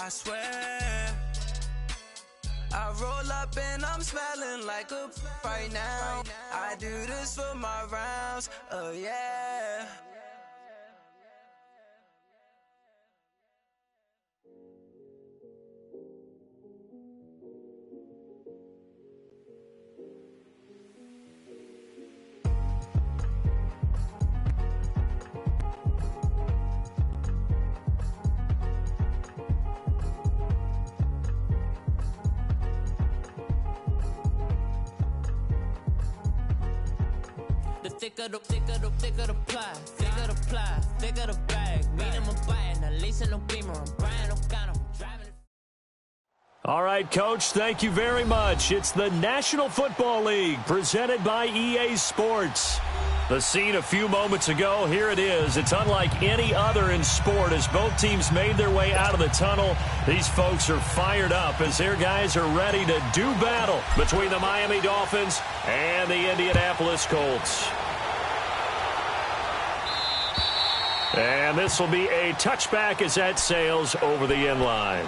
I swear. I roll up and I'm smelling like a right now. I do this for my rounds, oh yeah. Thicker the pie, thicker the bag. Mean I'm a buying, at least in no beamer. I'm Brian, I'm driving. All right, Coach, thank you very much. It's the National Football League presented by EA Sports. The scene a few moments ago, here it is. It's unlike any other in sport as both teams made their way out of the tunnel. These folks are fired up as their guys are ready to do battle between the Miami Dolphins and the Indianapolis Colts. And this will be a touchback as that sails over the end line.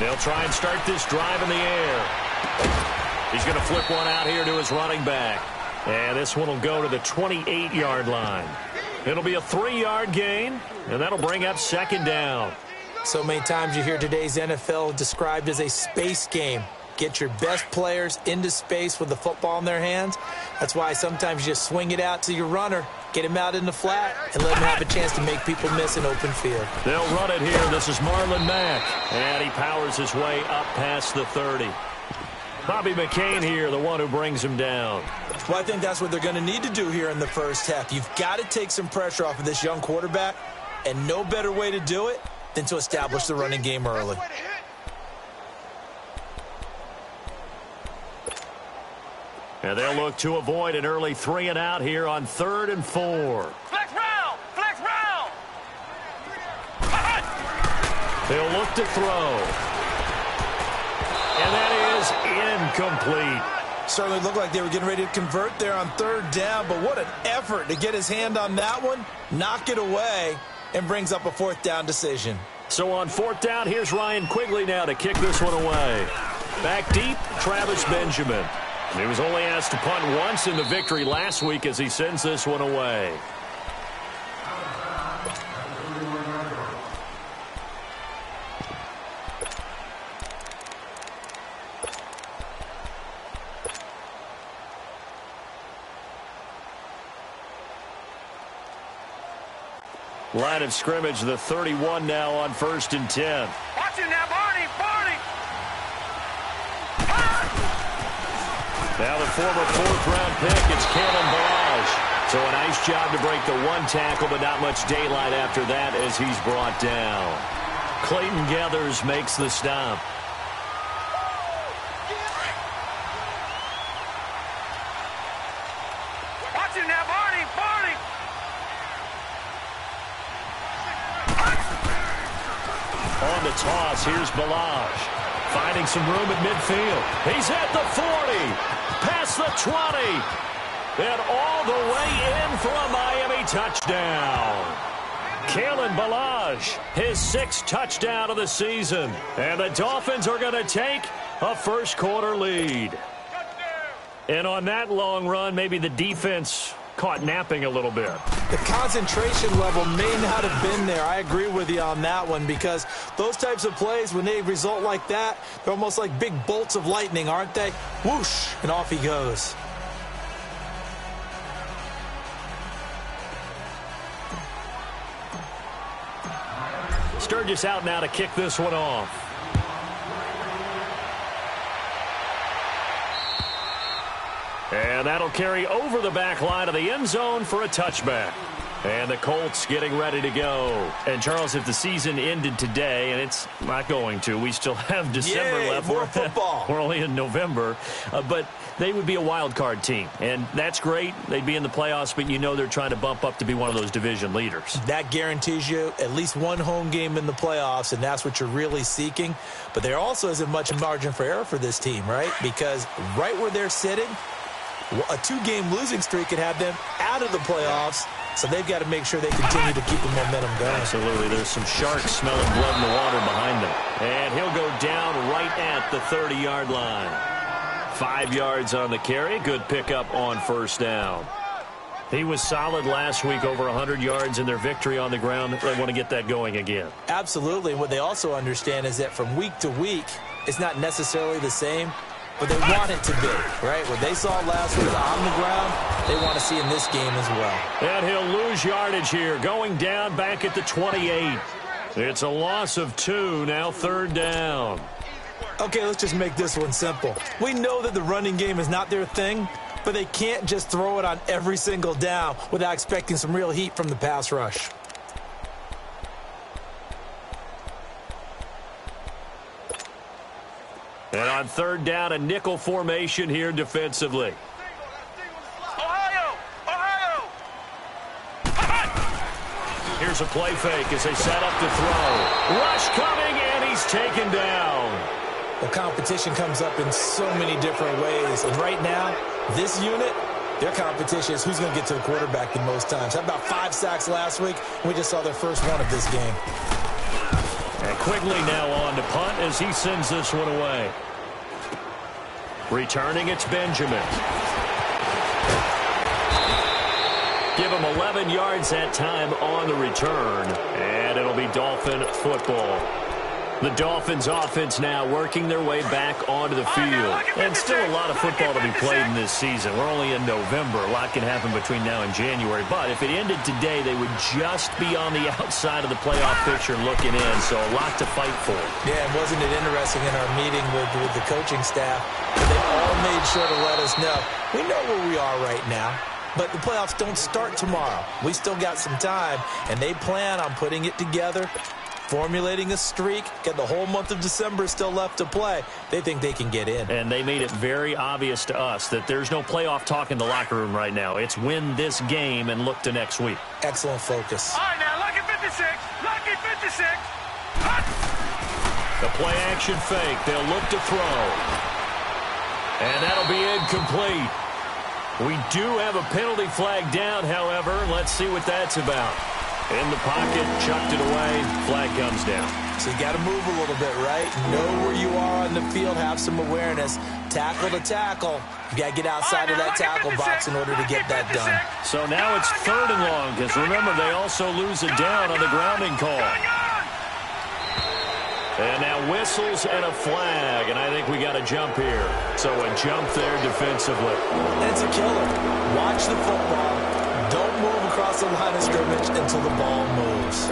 They'll try and start this drive in the air. He's going to flip one out here to his running back. And this one will go to the 28-yard line. It'll be a 3-yard gain, and that'll bring up second down. So many times you hear today's NFL described as a space game. Get your best players into space with the football in their hands. That's why sometimes you just swing it out to your runner, get him out in the flat, and let him have a chance to make people miss an open field. They'll run it here. This is Marlon Mack. And he powers his way up past the 30. Bobby McCain here, the one who brings him down. Well, I think that's what they're going to need to do here in the first half. You've got to take some pressure off of this young quarterback, and no better way to do it than to establish the running game early. And they'll look to avoid an early 3 and out here on 3rd and 4. Flex round! Flex round! They'll look to throw. And that is incomplete. Certainly looked like they were getting ready to convert there on 3rd down, but what an effort to get his hand on that one, knock it away, and brings up a 4th down decision. So on 4th down, here's Ryan Quigley now to kick this one away. Back deep, Travis Benjamin. He was only asked to punt once in the victory last week as he sends this one away. Line of scrimmage, the 31 now on 1st and 10. Watch it now, Barney! Barney! Now the former 4th-round pick, it's Kalen Balazs. So a nice job to break the 1 tackle, but not much daylight after that as he's brought down. Clayton Geathers makes the stop. Watch it now, Barney! Barney! On the toss, here's Balazs. Finding some room at midfield. He's at the 40. Past the 20. And all the way in for a Miami touchdown. Kalen Balazs, his 6th touchdown of the season. And the Dolphins are going to take a first-quarter lead. And on that long run, maybe the defense caught napping a little bit. The concentration level may not have been there. I agree with you on that one because those types of plays, when they result like that, they're almost like big bolts of lightning, aren't they? Whoosh, and off he goes. Sturgis out now to kick this one off. And that'll carry over the back line of the end zone for a touchback. And the Colts getting ready to go. And, Charles, if the season ended today, and it's not going to, we still have December left. More football. We're only in November. But they would be a wild card team. And that's great. They'd be in the playoffs, but you know they're trying to bump up to be one of those division leaders. That guarantees you at least one home game in the playoffs, and that's what you're really seeking. But there also isn't much margin for error for this team, right? Because right where they're sitting, a 2-game losing streak could have them out of the playoffs. So they've got to make sure they continue to keep the momentum going. Absolutely. There's some sharks smelling blood in the water behind them. And he'll go down right at the 30-yard line. 5 yards on the carry. Good pickup on first down. He was solid last week, over 100 yards in their victory on the ground. They want to get that going again. Absolutely. What they also understand is that from week to week, it's not necessarily the same, but they want it to be, right? What they saw last week on the ground, they want to see in this game as well. And he'll lose yardage here, going down back at the 28. It's a loss of 2, now third down. Okay, let's just make this one simple. We know that the running game is not their thing, but they can't just throw it on every single down without expecting some real heat from the pass rush. And on third down, a nickel formation here defensively. Ohio! Ohio! Here's a play fake as they set up to throw. Rush coming, and he's taken down. Well, competition comes up in so many different ways. And right now, this unit, their competition is who's going to get to the quarterback the most times. How about 5 sacks last week? We just saw their first one of this game. And Quigley now on to punt as he sends this one away. Returning, it's Benjamin. Give him 11 yards that time on the return. And it'll be Dolphin football. The Dolphins offense now working their way back onto the field. And still a lot of football to be played in this season. We're only in November. A lot can happen between now and January. But if it ended today, they would just be on the outside of the playoff picture looking in. So a lot to fight for. Yeah, and wasn't it interesting in our meeting with the coaching staff? They all made sure to let us know. We know where we are right now. But the playoffs don't start tomorrow. We still got some time. And they plan on putting it together, formulating a streak, got the whole month of December still left to play. They think they can get in. And they made it very obvious to us that there's no playoff talk in the locker room right now. It's win this game and look to next week. Excellent focus. All right, now, lucky 56. Lucky 56. Hut! The play action fake. They'll look to throw. And that'll be incomplete. We do have a penalty flag down, however. Let's see what that's about. In the pocket, chucked it away, flag comes down. So you got to move a little bit, right? Know where you are on the field, have some awareness. Tackle to tackle. You got to get outside of that tackle box in order to get that done. So now it's 3rd and long, because remember, they also lose it down on the grounding call. And now whistles and a flag, and I think we got a jump here. So a jump there defensively. It's a killer. Watch the football. Don't move across the line of scrimmage until the ball moves.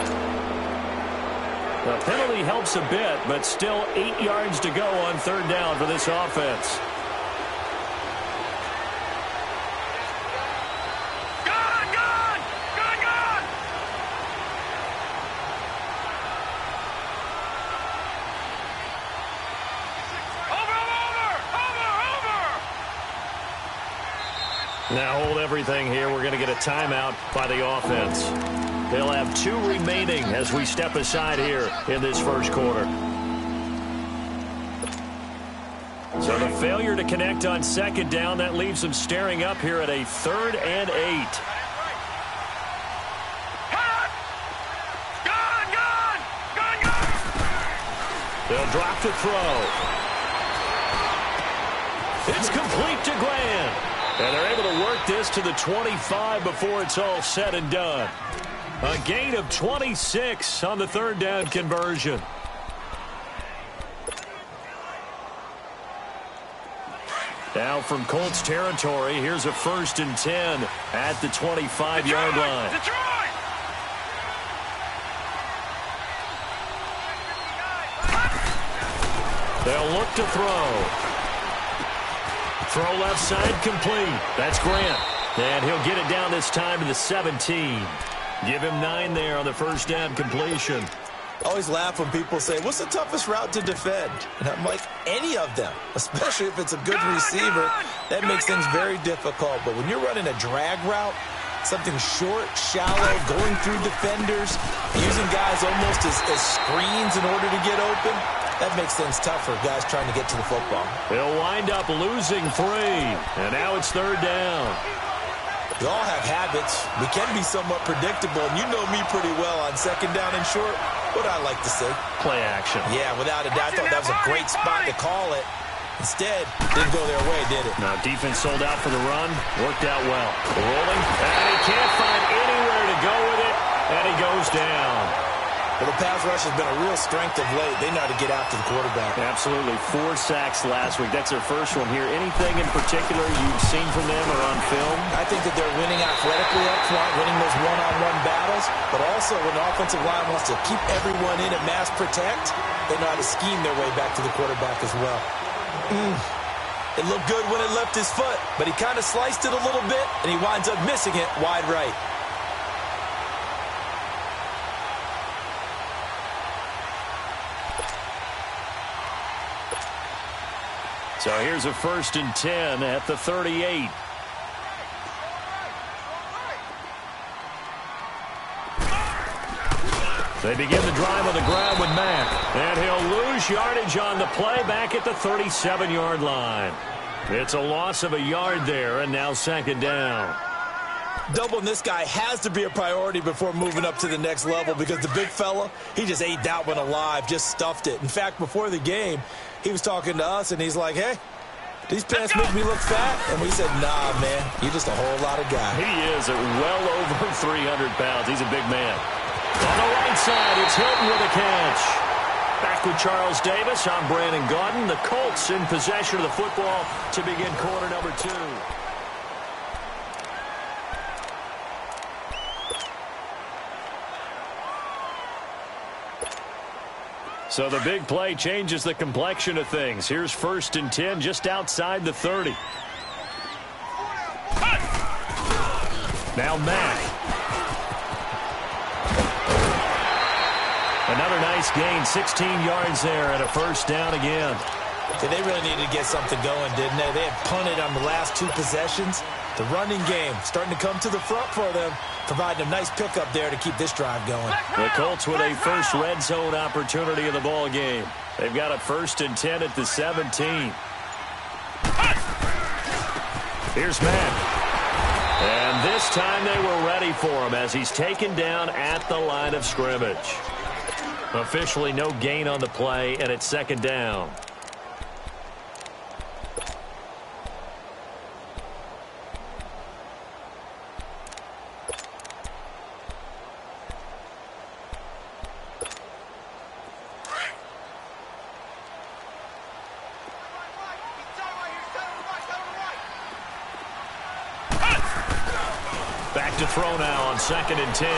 The penalty helps a bit, but still 8 yards to go on 3rd down for this offense. Gone, gone! Gone, gone! Over! Now hold everything here. We're going to get a timeout by the offense. They'll have 2 remaining as we step aside here in this first quarter. So the failure to connect on 2nd down, that leaves them staring up here at a 3rd and 8. Gone, gone! Gone, gone! They'll drop to throw. It's complete to Grant. And they're able to work this to the 25 before it's all said and done. A gain of 26 on the 3rd down conversion. Now from Colts territory, here's a 1st and 10 at the 25-yard line. Detroit! They'll look to throw. Throw left side complete. That's Grant. And he'll get it down this time to the 17. Give him 9 there on the first down completion. I always laugh when people say, what's the toughest route to defend? And I'm like, any of them, especially if it's a good receiver. That makes things very difficult. But when you're running a drag route, something short, shallow, going through defenders, using guys almost as screens in order to get open, that makes things tough for guys trying to get to the football. He'll wind up losing 3. And now it's 3rd down. We all have habits. We can be somewhat predictable, and you know me pretty well on 2nd down and short. What I like to say? Play action. Yeah, without a doubt. I thought that was a great spot to call it. Instead, didn't go their way, did it? Now, defense sold out for the run. Worked out well. Rolling. And he can't find anywhere to go with it. And he goes down. Well, the pass rush has been a real strength of late. They know how to get out to the quarterback. Absolutely. 4 sacks last week. That's their first one here. Anything in particular you've seen from them or on film? I think that they're winning athletically up front, winning those one-on-one battles, but also when the offensive line wants to keep everyone in and mass protect, they know how to scheme their way back to the quarterback as well. It looked good when it left his foot, but he kind of sliced it a little bit, and he winds up missing it wide right. So here's a 1st and 10 at the 38. They begin the drive on the ground with Mack. And he'll lose yardage on the play back at the 37-yard line. It's a loss of a yard there, and now 2nd down. Doubling this guy has to be a priority before moving up to the next level because the big fella, he just ate that one alive, just stuffed it. In fact, before the game, he was talking to us, and he's like, hey, these pants make me look fat? And we said, nah, man, you're just a whole lot of guy. He is at well over 300 pounds. He's a big man. On the right side, it's Hilton with a catch. Back with Charles Davis. I'm Brandon Gaudin. The Colts in possession of the football to begin quarter number 2. So the big play changes the complexion of things. Here's 1st and 10 just outside the 30. Now Mack. Another nice gain, 16 yards there and a 1st down again. Yeah, they really needed to get something going, didn't they? They had punted on the last 2 possessions. The running game starting to come to the front for them, providing a nice pickup there to keep this drive going. The Colts with a first red zone opportunity in the ball game. They've got a 1st and 10 at the 17. Here's Mack. And this time they were ready for him as he's taken down at the line of scrimmage. Officially no gain on the play, and it's 2nd down. Back to throw now on 2nd and 10.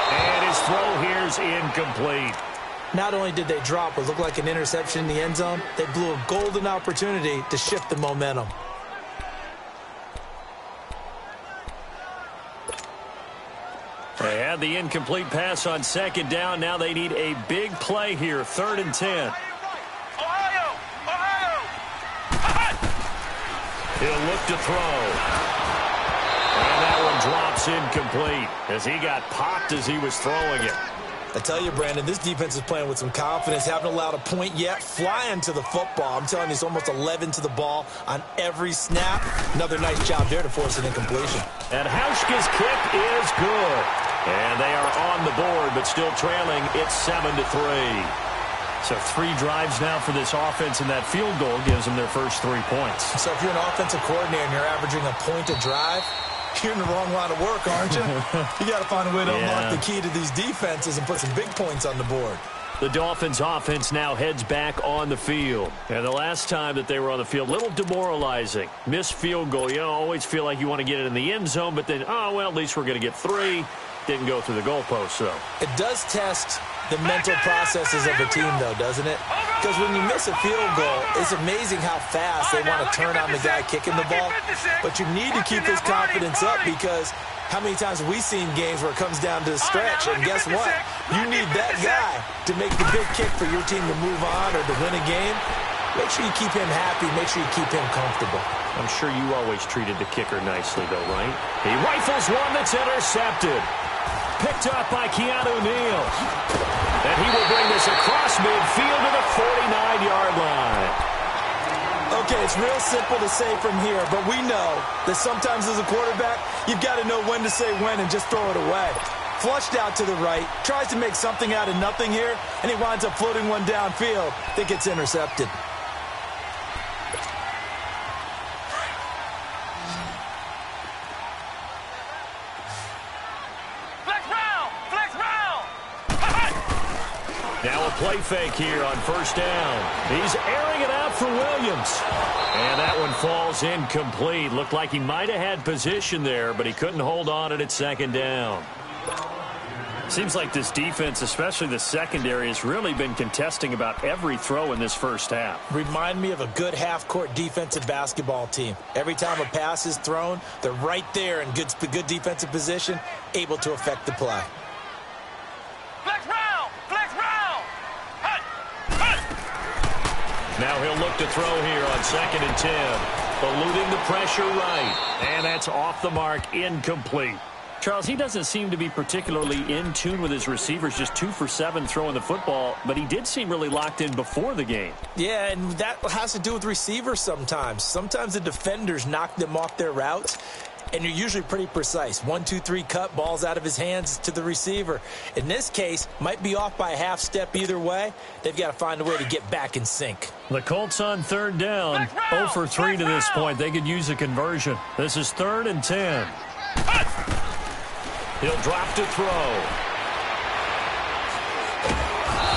And his throw here's incomplete. Not only did they drop what looked like an interception in the end zone, they blew a golden opportunity to shift the momentum. They had the incomplete pass on 2nd down. Now they need a big play here, 3rd and 10. He'll look to throw. And that one drops incomplete as he got popped as he was throwing it. I tell you, Brandon, this defense is playing with some confidence. Haven't allowed a point yet. Flying to the football. I'm telling you, it's almost 11 to the ball on every snap. Another nice job there to force an incompletion. And Hauschka's kick is good. And they are on the board, but still trailing. It's 7-3. So 3 drives now for this offense, and that field goal gives them their first 3 points. So if you're an offensive coordinator and you're averaging a point a drive, you're in the wrong line of work, aren't you? You got to find a way to unlock the key to these defenses and put some big points on the board. The Dolphins offense now heads back on the field. And the last time that they were on the field, a little demoralizing. Missed field goal. You always feel like you want to get it in the end zone, but then, oh, well, at least we're going to get 3. Didn't go through the goalpost, though. It does test the mental processes of a team, though, doesn't it? Because when you miss a field goal, it's amazing how fast they want to turn on the guy kicking the ball. But you need to keep this confidence up because How many times have we seen games where it comes down to the stretch, and guess what? You need that guy to make the big kick for your team to move on or to win a game. Make sure you keep him happy. Make sure you keep him comfortable. I'm sure you always treated the kicker nicely, though, right? He rifles one that's intercepted. Picked up by Keanu Neal. And he will bring this across midfield to the 49-yard line. Okay, it's real simple to say from here, but we know that sometimes as a quarterback, you've got to know when to say when and just throw it away. Flushed out to the right, tries to make something out of nothing here, and he winds up floating one downfield that gets intercepted. Now a play fake here on first down. He's airing it out for Williams. And that one falls incomplete. Looked like he might have had position there, but he couldn't hold on at second down. Seems like this defense, especially the secondary, has really been contesting about every throw in this first half. Remind me of a good half-court defensive basketball team. Every time a pass is thrown, they're right there in good defensive position, able to affect the play. Now he'll look to throw here on 2nd and 10. Eluding the pressure right. And that's off the mark, incomplete. Charles, he doesn't seem to be particularly in tune with his receivers, just 2 for 7 throwing the football, but he did seem really locked in before the game. Yeah, and that has to do with receivers sometimes. Sometimes the defenders knock them off their routes, and you're usually pretty precise. 1, 2, 3 cut, balls out of his hands to the receiver. In this case, might be off by a half step either way. They've got to find a way to get back in sync. The Colts on 3rd down, 0 for 3 to this point. They could use a conversion. This is 3rd and 10. He'll drop to throw.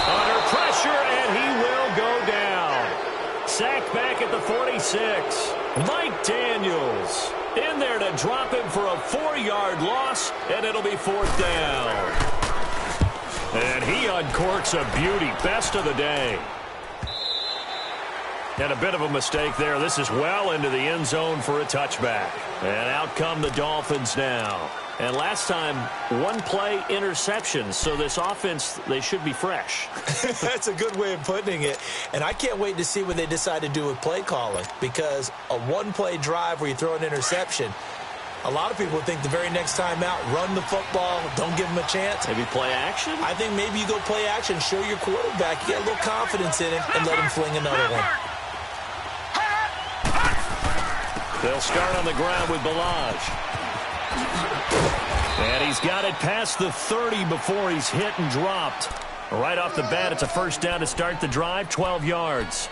Under pressure, and he will go down. Sacked back at the 46. Mike Daniels in there to drop him for a 4-yard loss, and it'll be 4th down. And he uncorks a beauty. Best of the day. And a bit of a mistake there. This is well into the end zone for a touchback. And out come the Dolphins now. And last time, 1 play interception. So this offense, they should be fresh. That's a good way of putting it. And I can't wait to see what they decide to do with play calling. Because a 1-play drive where you throw an interception, a lot of people think the very next time out, run the football, don't give them a chance. Maybe play action? I think maybe you go play action, show your quarterback, you get a little confidence in him, and let him fling another one. They'll start on the ground with Balaj. And he's got it past the 30 before he's hit and dropped. Right off the bat, it's a first down to start the drive, 12 yards.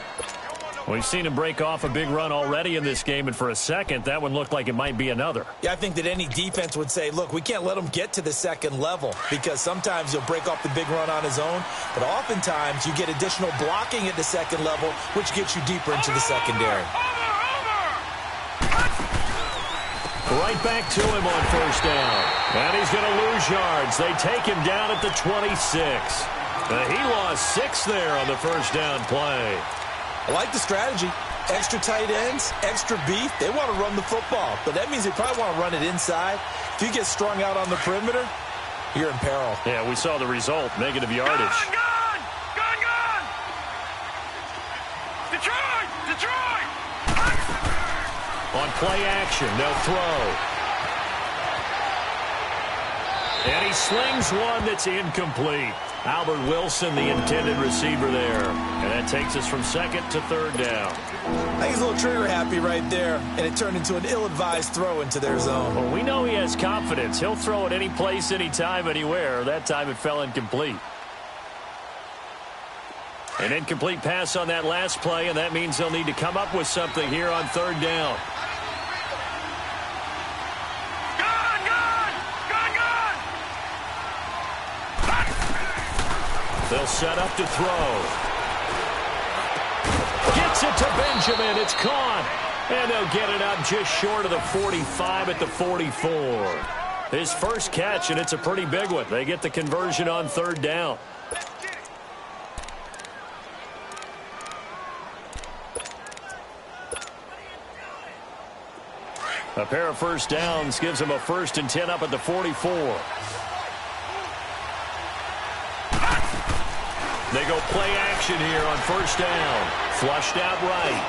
We've seen him break off a big run already in this game, and for a second, that one looked like it might be another. Yeah, I think that any defense would say, look, we can't let him get to the second level because sometimes he'll break off the big run on his own, but oftentimes you get additional blocking at the second level, which gets you deeper into the secondary. Right back to him on first down. And he's going to lose yards. They take him down at the 26. He lost 6 there on the first down play. I like the strategy. Extra tight ends, extra beef. They want to run the football, but that means they probably want to run it inside. If you get strung out on the perimeter, you're in peril. Yeah, we saw the result, negative yardage. Gone! Detroit! On play action, they'll throw. And he slings one that's incomplete. Albert Wilson, the intended receiver there. And that takes us from 2nd to 3rd down. I think he's a little trigger happy right there, and it turned into an ill-advised throw into their zone. Well, we know he has confidence. He'll throw it any place, anytime, anywhere. That time it fell incomplete. An incomplete pass on that last play, and that means they'll need to come up with something here on 3rd down. They'll set up to throw. Gets it to Benjamin. It's caught. And they'll get it up just short of the 45 at the 44. His first catch, and it's a pretty big one. They get the conversion on 3rd down. A pair of first downs gives them a 1st and 10 up at the 44. They go play action here on first down. Flushed out right.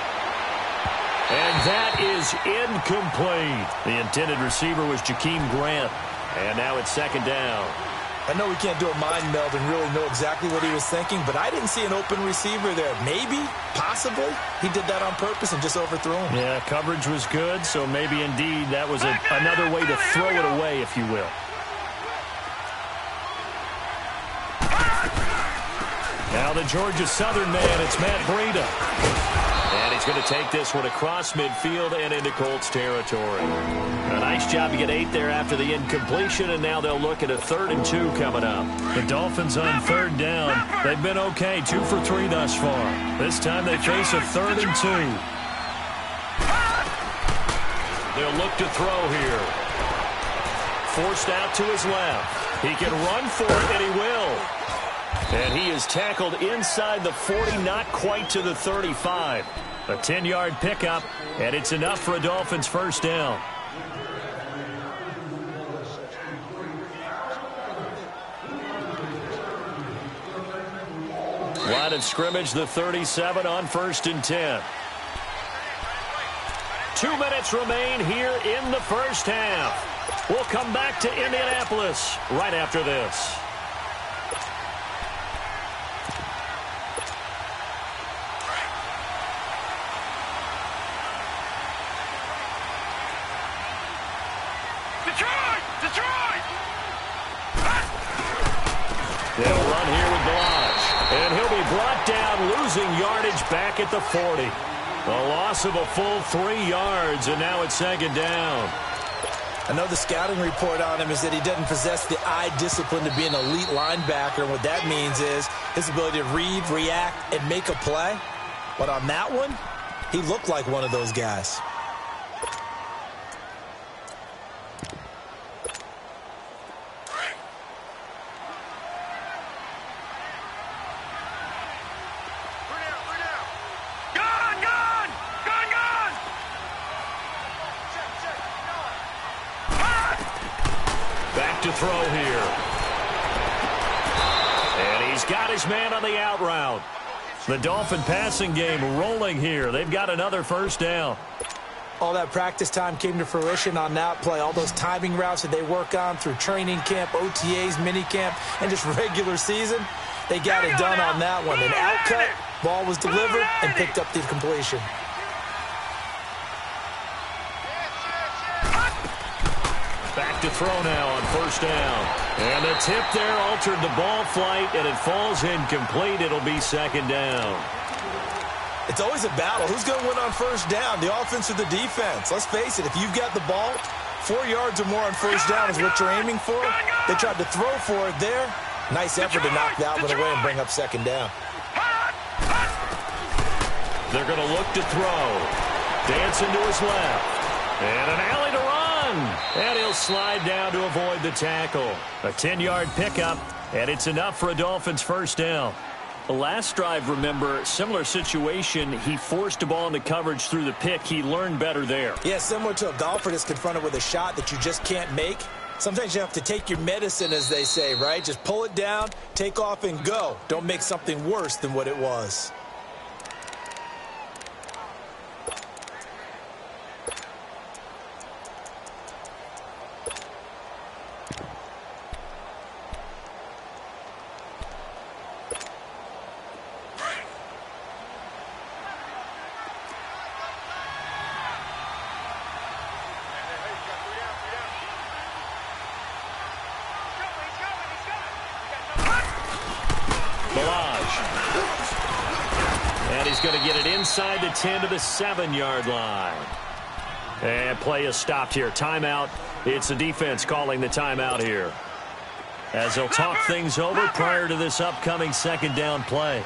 And that is incomplete. The intended receiver was Jakeem Grant. And now it's 2nd down. I know we can't do a mind meld and really know exactly what he was thinking, but I didn't see an open receiver there. Maybe, possibly, he did that on purpose and just overthrew him. Yeah, coverage was good, so maybe indeed that was another way to throw it away, if you will. Now the Georgia Southern man, it's Matt Breida. And he's going to take this one across midfield and into Colts territory. A nice job to get 8 there after the incompletion, and now they'll look at a 3rd and 2 coming up. The Dolphins on 3rd down. They've been okay, 2 for 3 thus far. This time they face a 3rd and 2. They'll look to throw here. Forced out to his left. He can run for it, and he will. And he is tackled inside the 40, not quite to the 35. A 10-yard pickup, and it's enough for a Dolphins 1st down. Line of scrimmage, the 37 on 1st and 10. 2 minutes remain here in the first half. We'll come back to Indianapolis right after this. They'll run here with Balaj. And he'll be brought down, losing yardage back at the 40. A loss of a full 3 yards, and now it's 2nd down. I know the scouting report on him is that he doesn't possess the eye discipline to be an elite linebacker. And what that means is his ability to read, react, and make a play. But on that one, he looked like one of those guys. To throw here. And he's got his man on the out route. The Dolphin passing game rolling here. They've got another 1st down. All that practice time came to fruition on that play. All those timing routes that they work on through training camp, OTAs, minicamp, and just regular season, they got it done on that one. An outcut, ball was delivered, and picked up the completion. Back to throw now on 1st down. And the tip there altered the ball flight, and it falls incomplete. It'll be 2nd down. It's always a battle. Who's going to win on 1st down, the offense or the defense? Let's face it, if you've got the ball, 4 yards or more on 1st down is what you're aiming for. They tried to throw for it there. Nice effort to knock that one away and bring up 2nd down. They're going to look to throw. Dancing to his left. And an alley to run. And he'll slide down to avoid the tackle. A 10-yard pickup, and it's enough for a Dolphins 1st down. The last drive, remember, similar situation. He forced a ball into coverage through the pick. He learned better there. Yeah, similar to a golfer that's confronted with a shot that you just can't make. Sometimes you have to take your medicine, as they say, right? Just pull it down, take off, and go. Don't make something worse than what it was. He's going to get it inside the 10 to the 7-yard line. And play is stopped here. Timeout. It's the defense calling the timeout here, as they'll talk things over prior to this upcoming 2nd down play.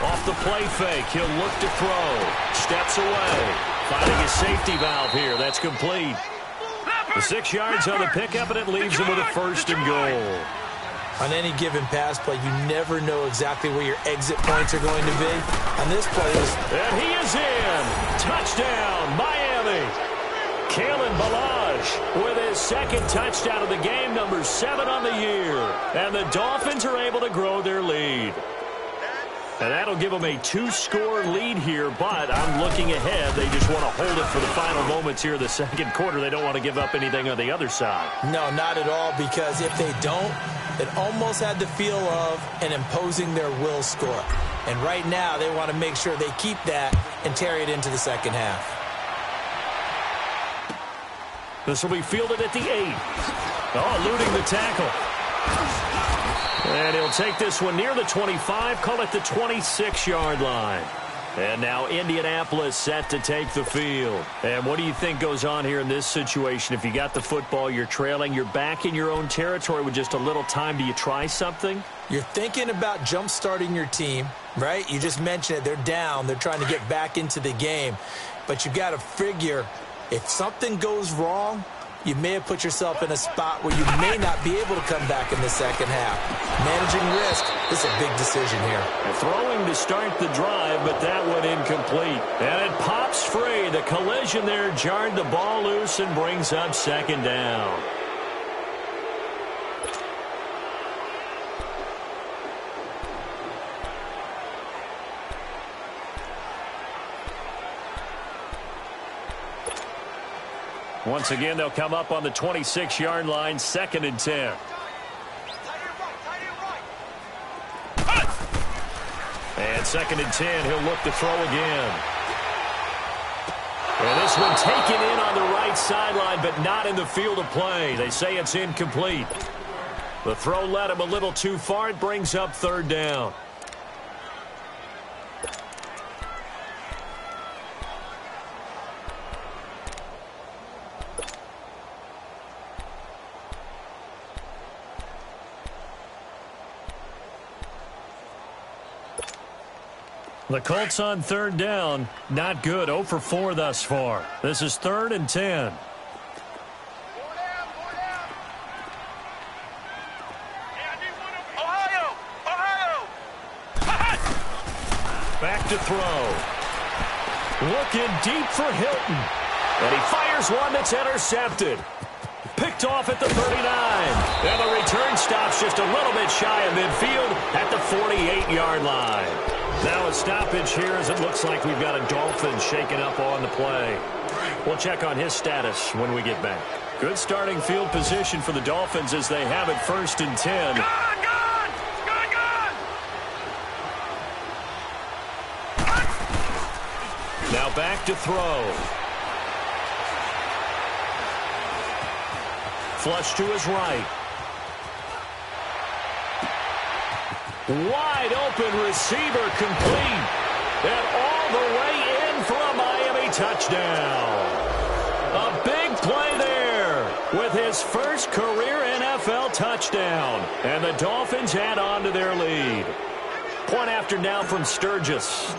Off the play fake, he'll look to throw. Steps away. Finding his safety valve here. That's complete. The 6 yards on the pickup, and it leaves him with a 1st and goal. On any given pass play, you never know exactly where your exit points are going to be. On this play, and he is in. Touchdown, Miami. Kalen Ballage with his second touchdown of the game, number 7 on the year. And the Dolphins are able to grow their lead. And that'll give them a 2-score lead here, but I'm looking ahead. They just want to hold it for the final moments here of the second quarter. They don't want to give up anything on the other side. No, not at all, because if they don't, it almost had the feel of an imposing their will score. And right now, they want to make sure they keep that and carry it into the second half. This will be fielded at the 8. Oh, eluding the tackle. And he'll take this one near the 25, call it the 26-yard line. And now Indianapolis set to take the field. And what do you think goes on here in this situation? If you got the football, you're trailing, you're back in your own territory with just a little time. Do you try something? You're thinking about jump-starting your team, right? You just mentioned it. They're down. They're trying to get back into the game. But you got to figure, if something goes wrong, you may have put yourself in a spot where you may not be able to come back in the second half. Managing risk is a big decision here. Throwing to start the drive, but that one incomplete. And it pops free. The collision there jarred the ball loose and brings up second down. Once again, they'll come up on the 26-yard line, 2nd and 10. And 2nd and 10, he'll look to throw again. And this one taken in on the right sideline, but not in the field of play. They say it's incomplete. The throw led him a little too far. It brings up 3rd down. The Colts on 3rd down. Not good. 0 for 4 thus far. This is 3rd and 10. Back to throw. Looking deep for Hilton. And he fires one that's intercepted. Picked off at the 39. And the return stops just a little bit shy of midfield at the 48-yard line. Now a stoppage here as it looks like we've got a Dolphin shaken up on the play. We'll check on his status when we get back. Good starting field position for the Dolphins as they have it 1st and 10. Now back to throw. Flush to his right. Wide open receiver complete. And all the way in for a Miami touchdown. A big play there with his first career NFL touchdown. And the Dolphins add on to their lead. Point after now from Sturgis.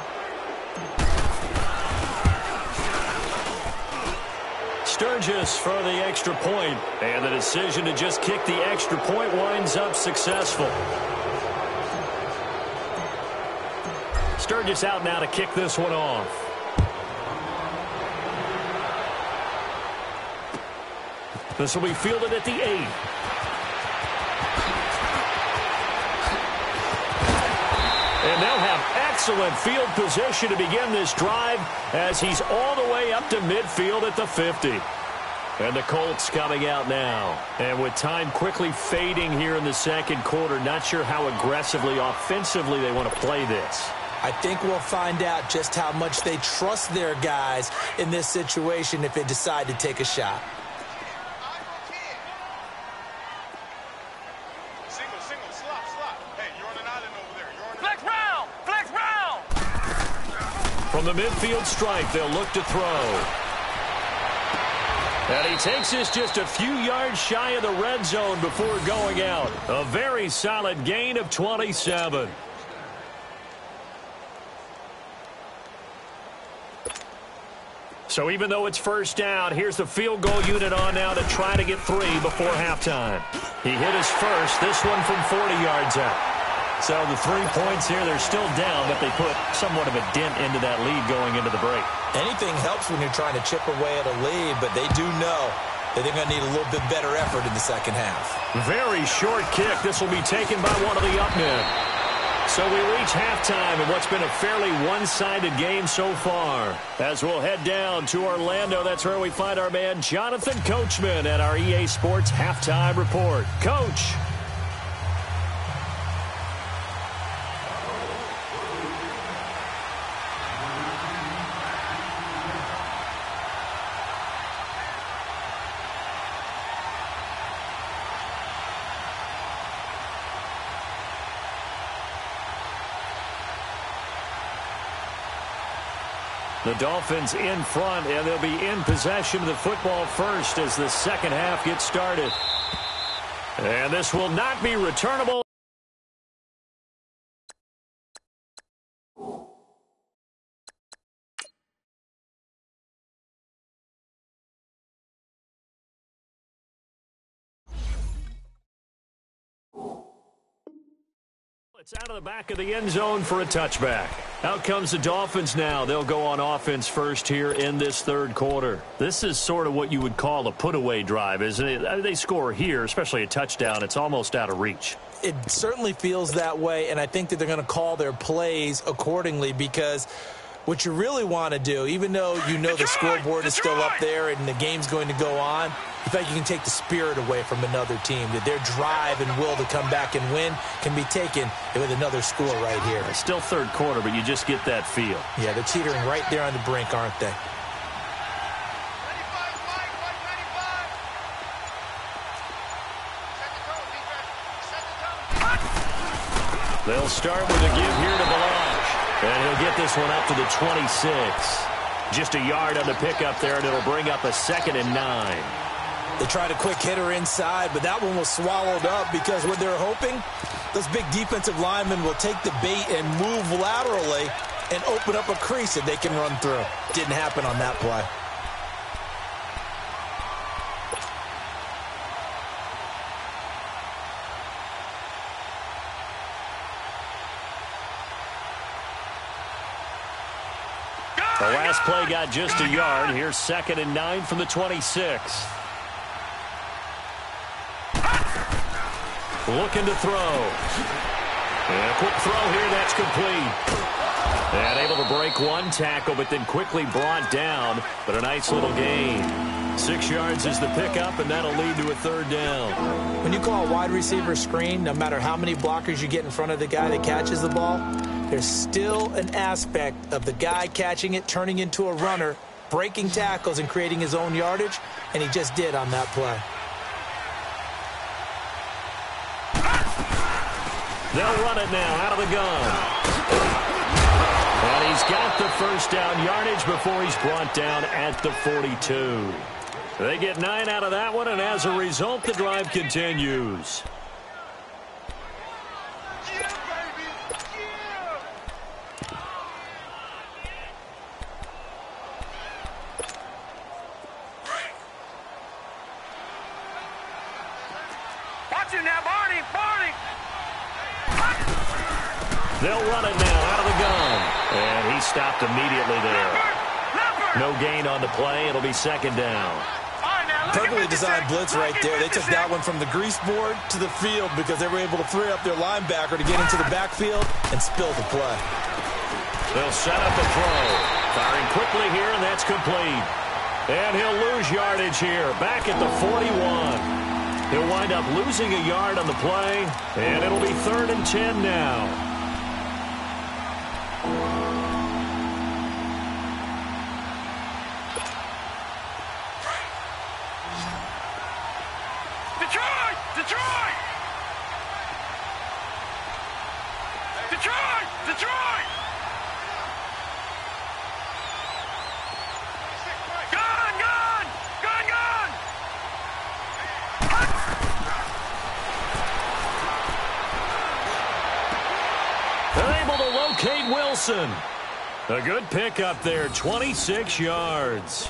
Sturgis for the extra point. And the decision to just kick the extra point winds up successful. Sturgis out now to kick this one off. This will be fielded at the 8. And they'll have excellent field position to begin this drive as he's all the way up to midfield at the 50. And the Colts coming out now. And with time quickly fading here in the second quarter, not sure how aggressively, offensively they want to play this. I think we'll find out just how much they trust their guys in this situation if they decide to take a shot. Single, slop. Hey, you're on an island over there. Flex round! From the midfield stripe, they'll look to throw. And he takes this just a few yards shy of the red zone before going out. A very solid gain of 27. So even though it's first down, here's the field goal unit on now to try to get 3 before halftime. He hit his first, this one from 40 yards out. So the 3 points here, they're still down, but they put somewhat of a dent into that lead going into the break. Anything helps when you're trying to chip away at a lead, but they do know that they're going to need a little bit better effort in the second half. Very short kick. This will be taken by one of the up men. So we reach halftime in what's been a fairly one-sided game so far. As we'll head down to Orlando, that's where we find our man Jonathan Coachman at our EA Sports Halftime Report. Coach. The Dolphins in front, and they'll be in possession of the football first as the second half gets started. And this will not be returnable. It's out of the back of the end zone for a touchback. Out comes the Dolphins now. They'll go on offense first here in this third quarter. This is sort of what you would call a put-away drive, isn't it? They score here, especially a touchdown. It's almost out of reach. It certainly feels that way, and I think that they're going to call their plays accordingly because what you really want to do, even though you know the scoreboard is still up there and the game's going to go on, in fact, you can take the spirit away from another team, that their drive and will to come back and win can be taken with another score right here. It's still third quarter, but you just get that feel. Yeah, they're teetering right there on the brink, aren't they? They'll start with a give here to Balaj. And he'll get this one up to the 26. Just a yard on the pickup there, and it'll bring up a 2nd and 9. They tried a quick hitter inside, but that one was swallowed up because what they're hoping, those big defensive linemen will take the bait and move laterally and open up a crease that they can run through. Didn't happen on that play. The last play got just a yard. Here's 2nd and 9 from the 26. Looking to throw. And a quick throw here. That's complete. And able to break one tackle, but then quickly brought down. But a nice little gain. 6 yards is the pickup, and that'll lead to a 3rd down. When you call a wide receiver screen, no matter how many blockers you get in front of the guy that catches the ball, there's still an aspect of the guy catching it, turning into a runner, breaking tackles and creating his own yardage, and he just did on that play. They'll run it now out of the gun. And he's got the first down yardage before he's brought down at the 42. They get 9 out of that one, and as a result, the drive continues. They'll run it now out of the gun. And he stopped immediately there. No gain on the play. It'll be 2nd down. Perfectly designed blitz right there. They took that one from the grease board to the field because they were able to free up their linebacker to get into the backfield and spill the play. They'll set up a throw. Firing quickly here, and that's complete. And he'll lose yardage here. Back at the 41. He'll wind up losing a yard on the play, and it'll be 3rd and 10 now. Detroit! Gun! They're able to locate Wilson. A good pickup there, 26 yards.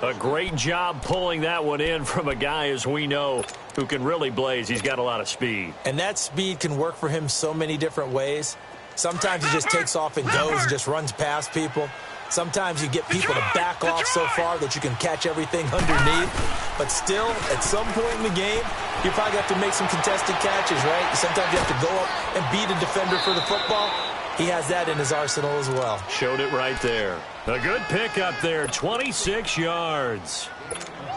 A great job pulling that one in from a guy, as we know, who can really blaze. He's got a lot of speed. And that speed can work for him so many different ways. Sometimes he just takes off and goes and just runs past people. Sometimes you get people to back off so far that you can catch everything underneath. But still, at some point in the game, you probably have to make some contested catches, right? Sometimes you have to go up and beat a defender for the football. He has that in his arsenal as well. Showed it right there. A good pickup there, 26 yards.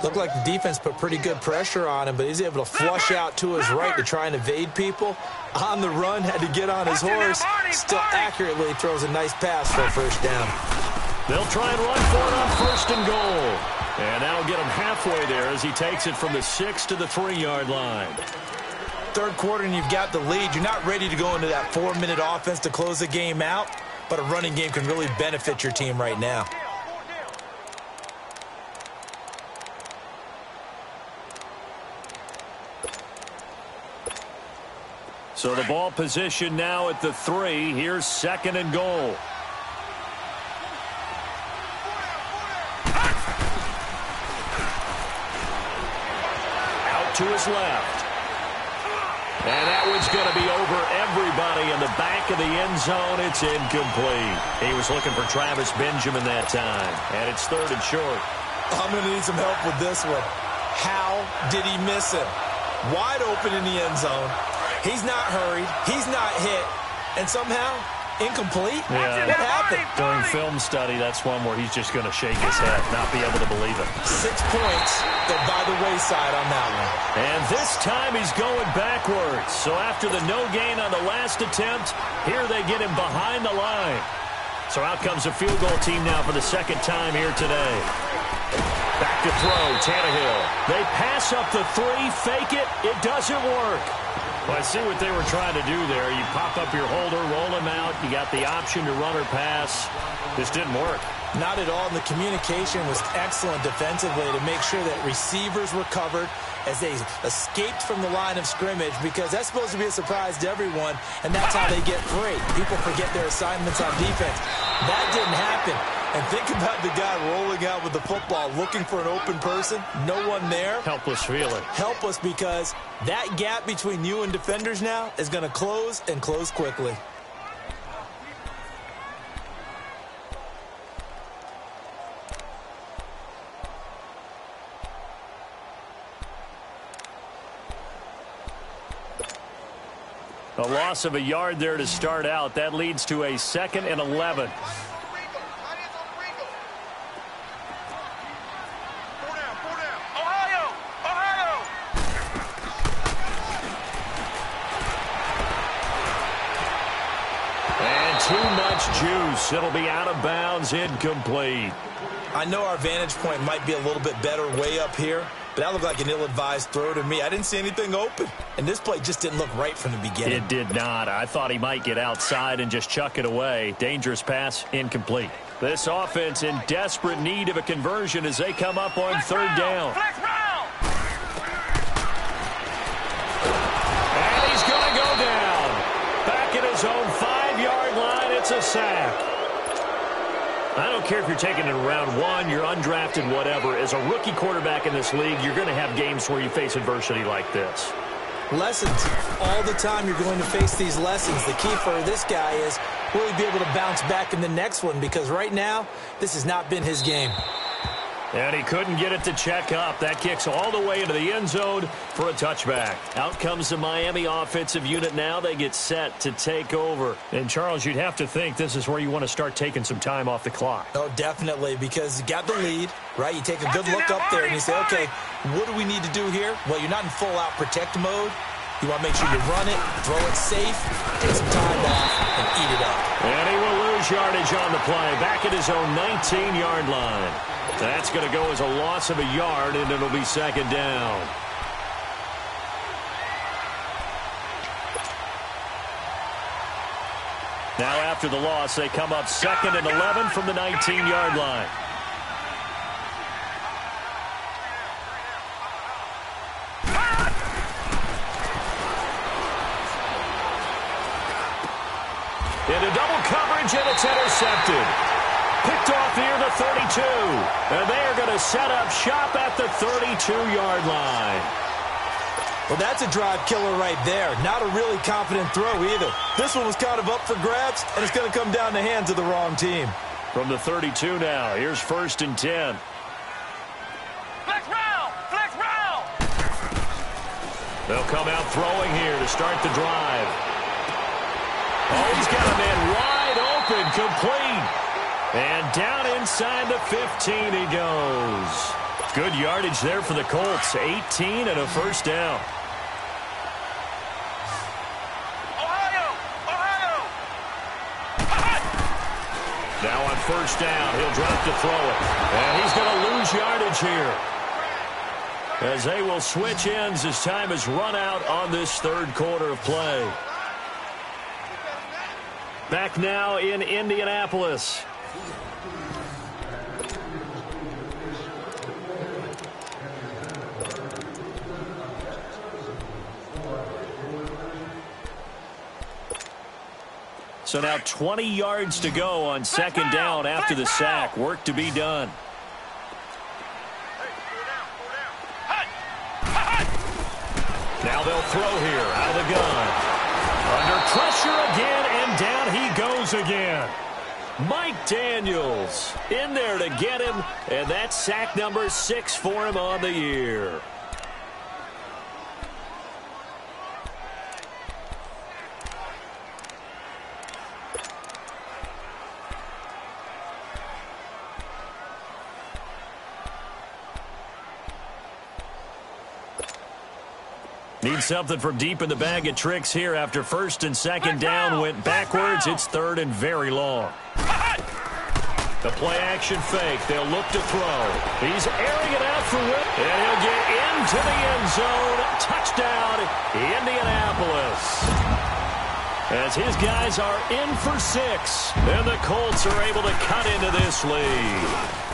Looked like the defense put pretty good pressure on him, but he's able to flush out to his right to try and evade people. On the run, had to get on his horse. Still accurately throws a nice pass for a first down. They'll try and run for it on first and goal. And that'll get him halfway there as he takes it from the 6 to the 3-yard line. Third quarter and you've got the lead. You're not ready to go into that 4-minute offense to close the game out, but a running game can really benefit your team right now. So the ball position now at the 3. Here's second and goal. Out to his left. And that one's going to be over everybody in the back of the end zone. It's incomplete. He was looking for Travis Benjamin that time. And it's third and short. I'm going to need some help with this one. How did he miss him? Wide open in the end zone. He's not hurried. He's not hit. And somehow, incomplete? Yeah. What happened? During film study, that's one where he's just going to shake his head, not be able to believe it. 6 points. They're by the wayside on that one. And this time he's going backwards. So after the no gain on the last attempt, here they get him behind the line. So out comes a field goal team now for the second time here today. Back to throw, Tannehill. They pass up the 3, fake it. It doesn't work. Well, I see what they were trying to do there. You pop up your holder, roll him out. You got the option to run or pass. This didn't work. Not at all. And the communication was excellent defensively to make sure that receivers were covered as they escaped from the line of scrimmage, because that's supposed to be a surprise to everyone, and that's how they get free. People forget their assignments on defense. That didn't happen. And think about the guy rolling out with the football, looking for an open person, no one there. Helpless feeling. Helpless, because that gap between you and defenders now is going to close, and close quickly. A loss of a yard there to start out. That leads to a 2nd and 11. And too much juice. It'll be out of bounds, incomplete. I know our vantage point might be a little bit better way up here, but that looked like an ill-advised throw to me. I didn't see anything open, and this play just didn't look right from the beginning. It did not. I thought he might get outside and just chuck it away. Dangerous pass, incomplete. This offense in desperate need of a conversion as they come up on third down. And he's going to go down. Back at his own 5-yard line, it's a sack. I don't care if you're taking it in round 1, you're undrafted, whatever. As a rookie quarterback in this league, you're going to have games where you face adversity like this. Lessons. All the time you're going to face these lessons. The key for this guy is will he be able to bounce back in the next one, because right now, this has not been his game. And he couldn't get it to check up. That kicks all the way into the end zone for a touchback. Out comes the Miami offensive unit now. They get set to take over. And, Charles, you'd have to think this is where you want to start taking some time off the clock. Oh, definitely, because you got the lead, right? You take a good look up there and you say, okay, what do we need to do here? Well, you're not in full-out protect mode. You want to make sure you run it, throw it safe, take some time off, and eat it up. And he will lose yardage on the play. Back at his own 19-yard line. That's going to go as a loss of a yard, and it'll be second down. Now after the loss, they come up 2nd and 11 from the 19-yard line. Into double coverage, and it's intercepted. Picked off near the 32. And they are going to set up shop at the 32-yard line. Well, that's a drive killer right there. Not a really confident throw either. This one was kind of up for grabs, and it's going to come down the hands of the wrong team. From the 32 now, here's 1st and 10. Flex round! Flex round! They'll come out throwing here to start the drive. Oh, he's got a man wide open, complete. And down inside the 15 he goes. Good yardage there for the Colts. 18 and a first down. Now on 1st down, he'll drop to throw it. And he's going to lose yardage here, as they will switch ends as time has run out on this 3rd quarter of play. Back now in Indianapolis. So now 20 yards to go on 2nd down after the sack. Work to be done. Now they'll throw here out of the gun. Under pressure again, and down he goes again. Mike Daniels in there to get him, and that's sack number 6 for him on the year. Need something from deep in the bag of tricks here after 1st and 2nd down went backwards. It's 3rd and very long. The play action fake. They'll look to throw. He's airing it out for Whip, and he'll get into the end zone. Touchdown, Indianapolis. As his guys are in for 6, and the Colts are able to cut into this lead.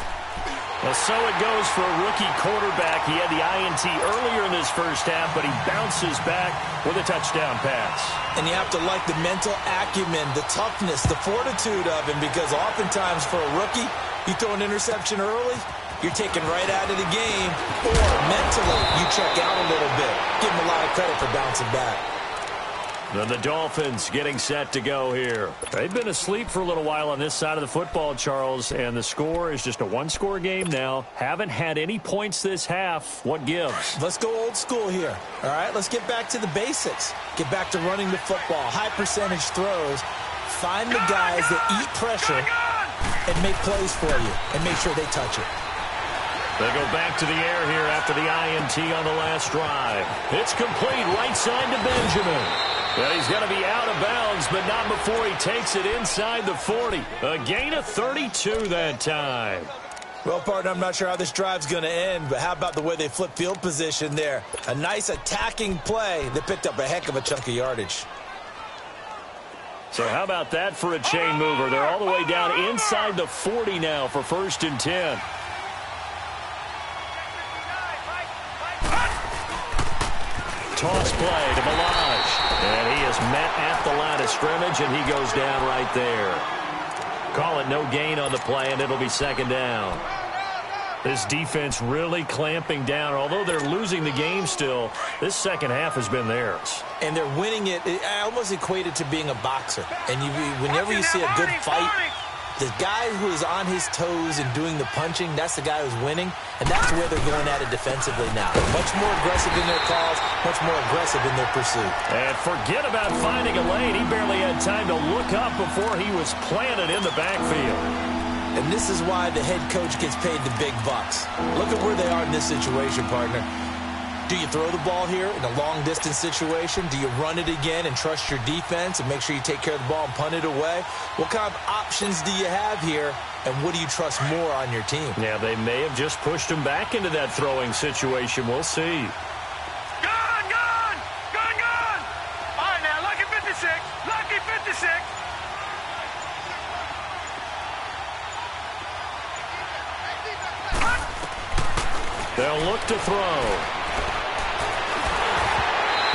Well, so it goes for a rookie quarterback. He had the INT earlier in this first half, but he bounces back with a touchdown pass. And you have to like the mental acumen, the toughness, the fortitude of him, because oftentimes for a rookie, you throw an interception early, you're taken right out of the game, or mentally you check out a little bit. Give him a lot of credit for bouncing back. And the Dolphins getting set to go here. They've been asleep for a little while on this side of the football, Charles, and the score is just a one-score game now. Haven't had any points this half. What gives? Let's go old school here. All right, let's get back to the basics. Get back to running the football, high percentage throws. Find the guys that eat pressure and make plays for you and make sure they touch it. They go back to the air here after the INT on the last drive. It's complete right side to Benjamin. Well, he's going to be out of bounds, but not before he takes it inside the 40. A gain of 32 that time. Well, partner, I'm not sure how this drive's going to end, but how about the way they flip field position there? A nice attacking play that picked up a heck of a chunk of yardage. So how about that for a chain mover? They're all the way down inside the 40 now for 1st and 10. Toss play to Balaj. And he is met at the line of scrimmage, and he goes down right there. Call it no gain on the play, and it'll be 2nd down. This defense really clamping down. Although they're losing the game still, this second half has been theirs. And they're winning it. I almost equate it to being a boxer. And whenever you see a good fight, the guy who is on his toes and doing the punching, that's the guy who's winning. And that's where they're going at it defensively now. Much more aggressive in their calls, much more aggressive in their pursuit. And forget about finding a lane. He barely had time to look up before he was planted in the backfield. And this is why the head coach gets paid the big bucks. Look at where they are in this situation, partner. Do you throw the ball here in a long-distance situation? Do you run it again and trust your defense and make sure you take care of the ball and punt it away? What kind of options do you have here, and what do you trust more on your team? Yeah, they may have just pushed him back into that throwing situation. We'll see. Gun! Gun! Gun! Gun! All right, now, lucky 56. Lucky 56. They'll look to throw.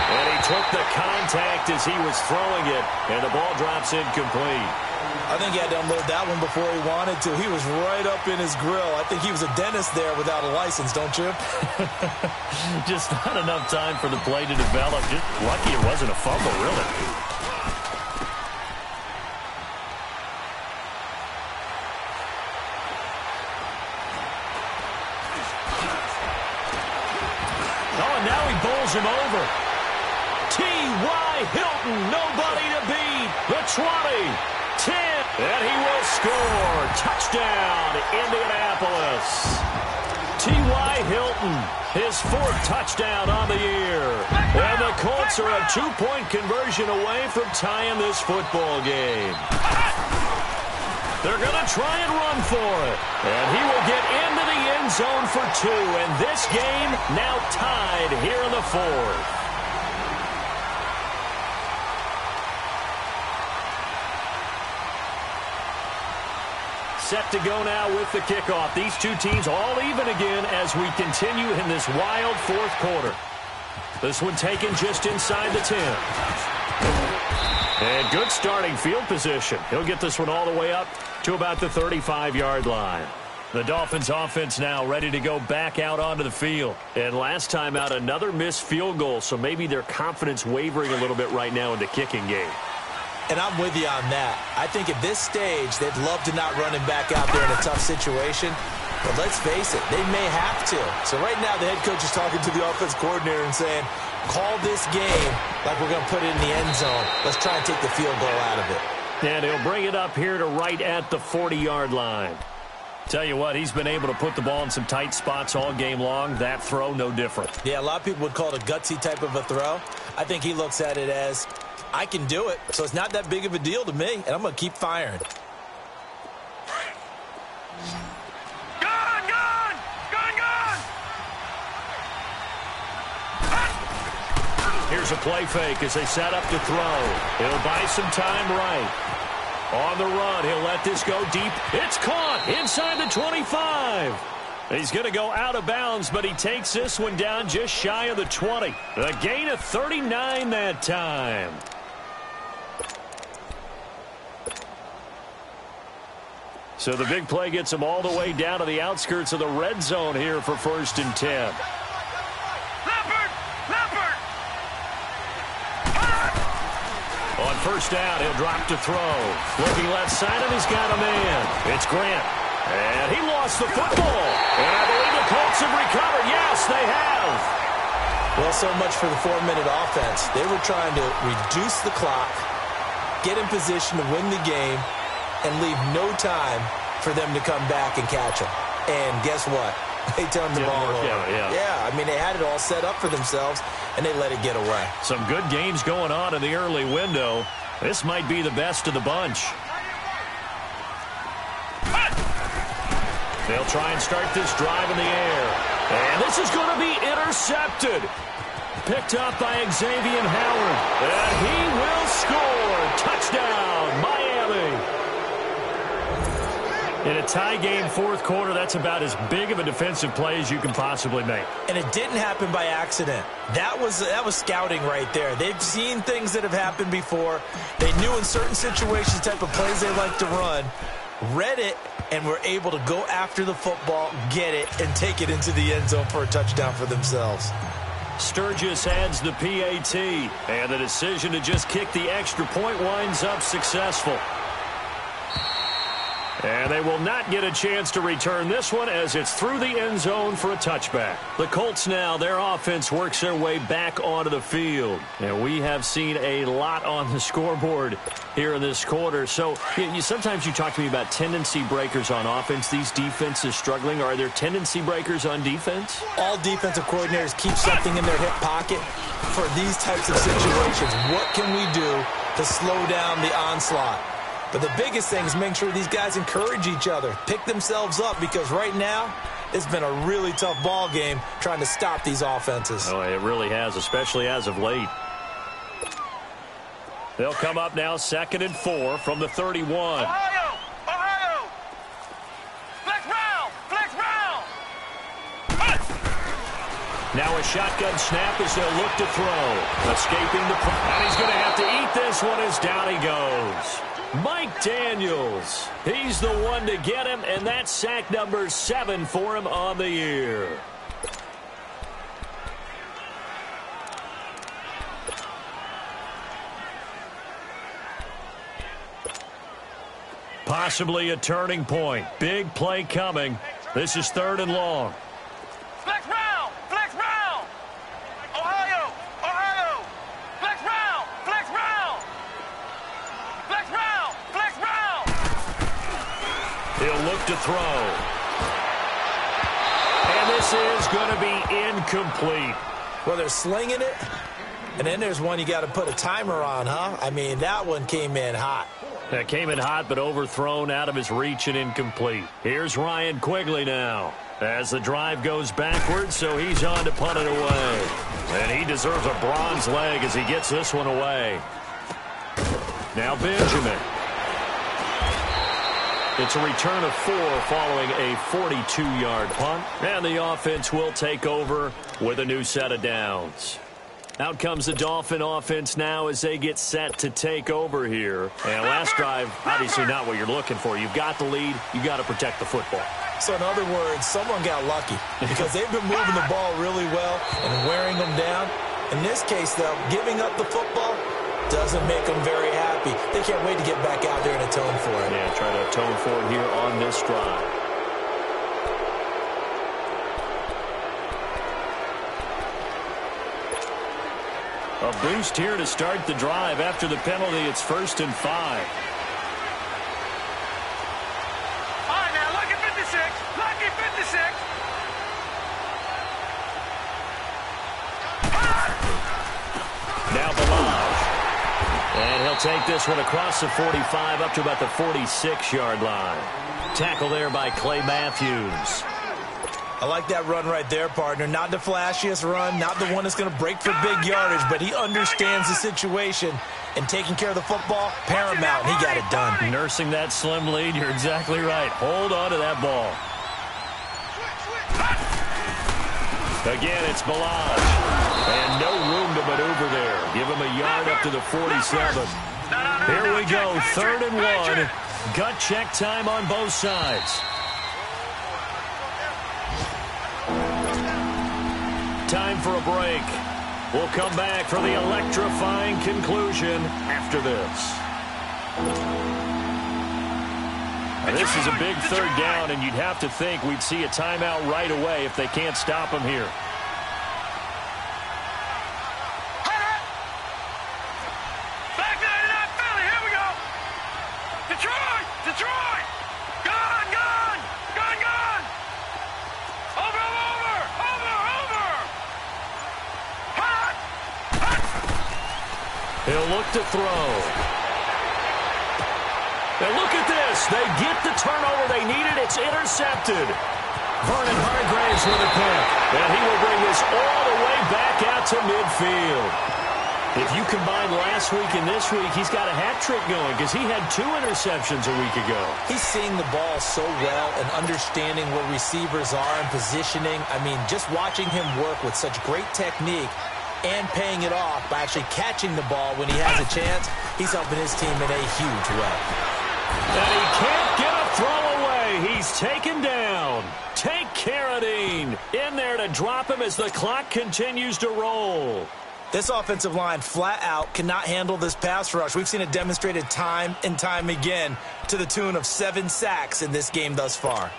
And he took the contact as he was throwing it, and the ball drops incomplete. I think he had to unload that one before he wanted to. He was right up in his grill. I think he was a dentist there without a license, don't you? Just not enough time for the play to develop. Just lucky it wasn't a fumble, really. Oh, and now he bowls him over. T.Y. Hilton, nobody to beat. The 20. 10, and he will score. Touchdown, Indianapolis. T.Y. Hilton, his 4th touchdown on the year. And the Colts are a 2-point conversion away from tying this football game. They're going to try and run for it. And he will get into the end zone for 2. And this game now tied here in the 4th. Set to go now with the kickoff. These two teams all even again as we continue in this wild 4th quarter. This one taken just inside the 10. And good starting field position. He'll get this one all the way up to about the 35-yard line. The Dolphins offense now ready to go back out onto the field. And last time out, another missed field goal, so maybe their confidence wavering a little bit right now in the kicking game. And I'm with you on that. I think at this stage, they'd love to not run him back out there in a tough situation. But let's face it, they may have to. So right now, the head coach is talking to the offense coordinator and saying, call this game like we're going to put it in the end zone. Let's try and take the field goal out of it. And he'll bring it up here to right at the 40-yard line. Tell you what, he's been able to put the ball in some tight spots all game long. That throw, no different. Yeah, a lot of people would call it a gutsy type of a throw. I think he looks at it as, I can do it, so it's not that big of a deal to me, and I'm going to keep firing. Gun! Gun! Gun! Gun! Here's a play fake as they set up to throw. He'll buy some time right. On the run, he'll let this go deep. It's caught inside the 25. He's going to go out of bounds, but he takes this one down just shy of the 20. A gain of 39 that time. So the big play gets him all the way down to the outskirts of the red zone here for 1st and 10. Leopard! Leopard! On 1st down, he'll drop to throw. Looking left side, and he's got a man. It's Grant. And he lost the football. And I believe the Colts have recovered. Yes, they have. Well, so much for the 4-minute offense. They were trying to reduce the clock, get in position to win the game, and leave no time for them to come back and catch them. And guess what? They turned the ball over. Yeah, I mean, they had it all set up for themselves, and they let it get away. Some good games going on in the early window. This might be the best of the bunch. They'll try and start this drive in the air. And this is going to be intercepted. Picked up by Xavier Howard. And he will score. Touchdown, Miami. In a tie game 4th quarter, that's about as big of a defensive play as you can possibly make. And it didn't happen by accident. That was scouting right there. They've seen things that have happened before. They knew in certain situations the type of plays they like to run, read it, and were able to go after the football, get it, and take it into the end zone for a touchdown for themselves. Sturgis adds the PAT, and the decision to just kick the extra point winds up successful. And they will not get a chance to return this one as it's through the end zone for a touchback. The Colts now, their offense works their way back onto the field. And we have seen a lot on the scoreboard here in this quarter. So sometimes you talk to me about tendency breakers on offense. These defenses struggling. Are there tendency breakers on defense? All defensive coordinators keep something in their hip pocket for these types of situations. What can we do to slow down the onslaught? But the biggest thing is making sure these guys encourage each other, pick themselves up, because right now it's been a really tough ball game trying to stop these offenses. Oh, it really has, especially as of late. They'll come up now 2nd and 4 from the 31. Ohio! Ohio! Flex round! Flex round! Now a shotgun snap as they'll look to throw. Escaping the... And he's going to have to eat this one as down he goes. Mike Daniels. He's the one to get him, and that's sack number 7 for him on the year. Possibly a turning point. Big play coming. This is 3rd and long. Flex round! Flex round! Ohio! Ohio! Flex round! Flex round! Flex round! Flex round! He'll look to throw. And this is going to be incomplete. Well, they're slinging it, and then there's one you got to put a timer on, huh? I mean, that one came in hot. That came in hot, but overthrown, out of his reach and incomplete. Here's Ryan Quigley now as the drive goes backwards, so he's on to punt it away. And he deserves a bronze leg as he gets this one away. Now Benjamin. It's a return of 4 following a 42-yard punt. And the offense will take over with a new set of downs. Out comes the Dolphin offense now as they get set to take over here. And last drive, obviously not what you're looking for. You've got the lead. You've got to protect the football. So in other words, someone got lucky because they've been moving the ball really well and wearing them down. In this case, though, giving up the football doesn't make them very happy. They can't wait to get back out there and atone for it. Yeah, try to atone for it here on this drive. A boost here to start the drive. After the penalty, it's 1st and 5. All right, now, lucky 56. Lucky 56. Now Balaj. And he'll take this one across the 45 up to about the 46-yard line. Tackle there by Clay Matthews. I like that run right there, partner. Not the flashiest run, not the one that's going to break for big yardage, but he understands the situation, and taking care of the football, paramount. He got it done. Nursing that slim lead, you're exactly right. Hold on to that ball. Again, it's Balaj. And no room to maneuver there. Give him a yard up to the 47. Here we go, 3rd and 1. Gut check time on both sides. Time for a break. We'll come back for the electrifying conclusion after this. Now, this is a big 3rd down, and you'd have to think we'd see a timeout right away if they can't stop him here. Back 99 Philly, here we go. Detroit, Detroit. Gone, gone, gone, gone. Over, over, over, over. Hot, hot. He'll look to throw. And look at this. They get the turnover they needed. It's intercepted. Vernon Hargraves with a pick. And he will bring this all the way back out to midfield. If you combine last week and this week, he's got a hat trick going because he had 2 interceptions a week ago. He's seeing the ball so well and understanding where receivers are and positioning. I mean, just watching him work with such great technique and paying it off by actually catching the ball when he has a chance, he's helping his team in a huge way. And he can't get a throw away. He's taken down. Take Carradine in there to drop him as the clock continues to roll. This offensive line flat out cannot handle this pass rush. We've seen it demonstrated time and time again to the tune of 7 sacks in this game thus far.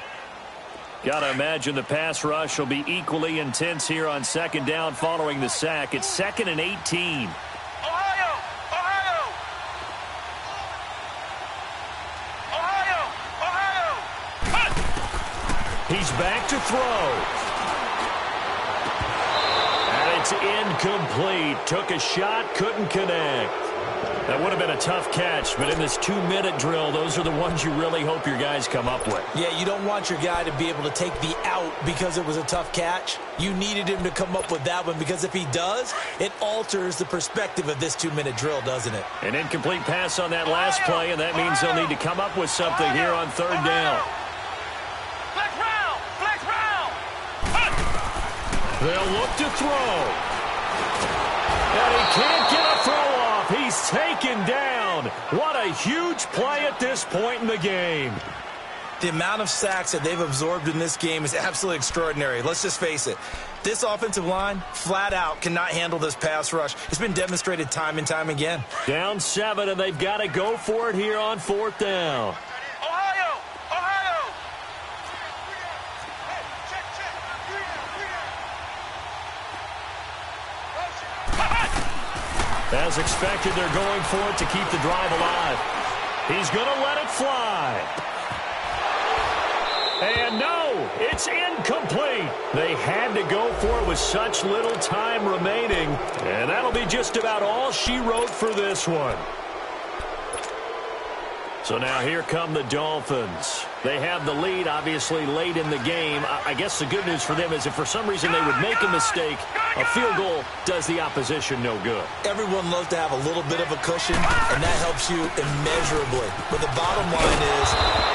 Got to imagine the pass rush will be equally intense here on 2nd down following the sack. It's 2nd and 18. Ohio, Ohio. Ohio, Ohio. Hot. He's back to throw. And it's incomplete. Took a shot, couldn't connect. That would have been a tough catch, but in this 2-minute drill, those are the ones you really hope your guys come up with. Yeah, you don't want your guy to be able to take the out because it was a tough catch. You needed him to come up with that one because if he does, it alters the perspective of this 2-minute drill, doesn't it? An incomplete pass on that last play, and that means they'll need to come up with something here on 3rd down. Flex round, flex round. Hot. They'll look to throw. And he can't get a throw off. He's taken down. What a huge play at this point in the game. The amount of sacks that they've absorbed in this game is absolutely extraordinary. Let's just face it. This offensive line, flat out, cannot handle this pass rush. It's been demonstrated time and time again. Down 7, and they've got to go for it here on 4th down. Ohio! Ohio! As expected, they're going for it to keep the drive alive. He's going to let it fly. And no, it's incomplete. They had to go for it with such little time remaining. And that'll be just about all she wrote for this one. So now here come the Dolphins. They have the lead, obviously, late in the game. I guess the good news for them is if for some reason they would make a mistake, a field goal does the opposition no good. Everyone loves to have a little bit of a cushion, and that helps you immeasurably. But the bottom line is,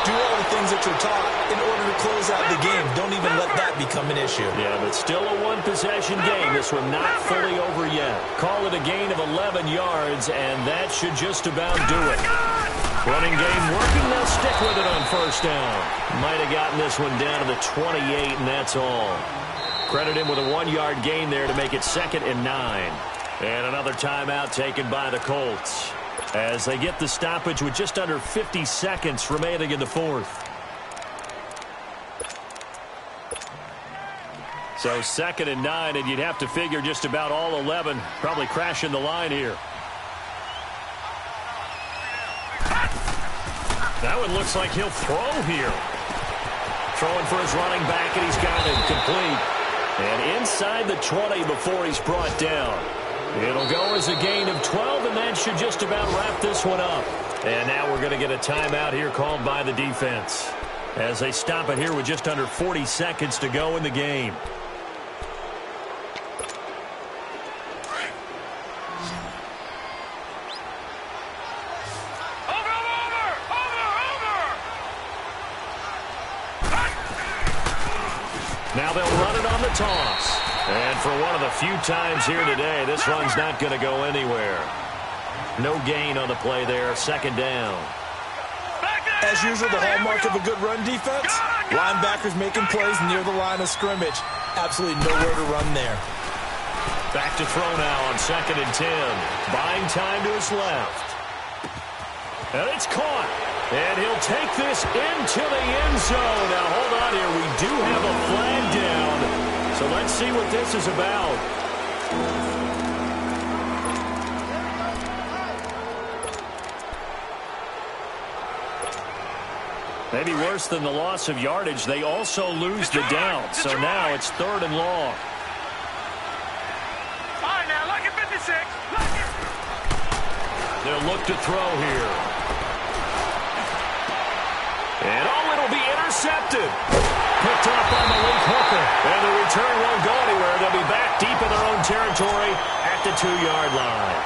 do all the things that you're taught in order to close out the game. Don't even let that become an issue. Yeah, but still a one-possession game. This one not fully over yet. Call it a gain of 11 yards, and that should just about do it. Running game working. They'll stick with it on 1st down. Might have gotten this one down to the 28, and that's all. Credit him with a 1-yard gain there to make it 2nd and 9. And another timeout taken by the Colts as they get the stoppage with just under 50 seconds remaining in the 4th. So 2nd and 9, and you'd have to figure just about all 11 probably crashing the line here. That one looks like he'll throw here. Throwing for his running back, and he's got it complete. And inside the 20 before he's brought down. It'll go as a gain of 12, and that should just about wrap this one up. And now we're going to get a timeout here called by the defense as they stop it here with just under 40 seconds to go in the game. Now they'll run it on the toss. And for one of the few times here today, this run's not going to go anywhere. No gain on the play there. 2nd down. As usual, the hallmark of a good run defense, linebackers making plays near the line of scrimmage. Absolutely nowhere to run there. Back to throw now on 2nd and 10. Buying time to his left. And it's caught. And he'll take this into the end zone. Now, hold on here. We do have a flag down. So let's see what this is about. Maybe worse than the loss of yardage, they also lose the down. So now it's 3rd and long. All right, now, look at 56. They'll look to throw here. And it'll be intercepted. Picked off by Malik Hooker. And the return won't go anywhere. They'll be back deep in their own territory at the 2-yard line.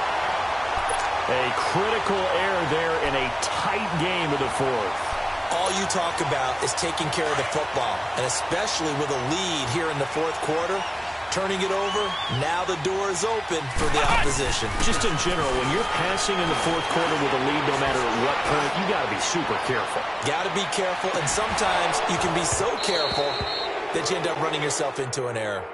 A critical error there in a tight game of the 4th. All you talk about is taking care of the football, and especially with a lead here in the 4th quarter, turning it over, now the door is open for the opposition. Just in general, when you're passing in the 4th quarter with a lead, no matter at what point, you got to be super careful. Got to be careful, and sometimes you can be so careful that you end up running yourself into an error.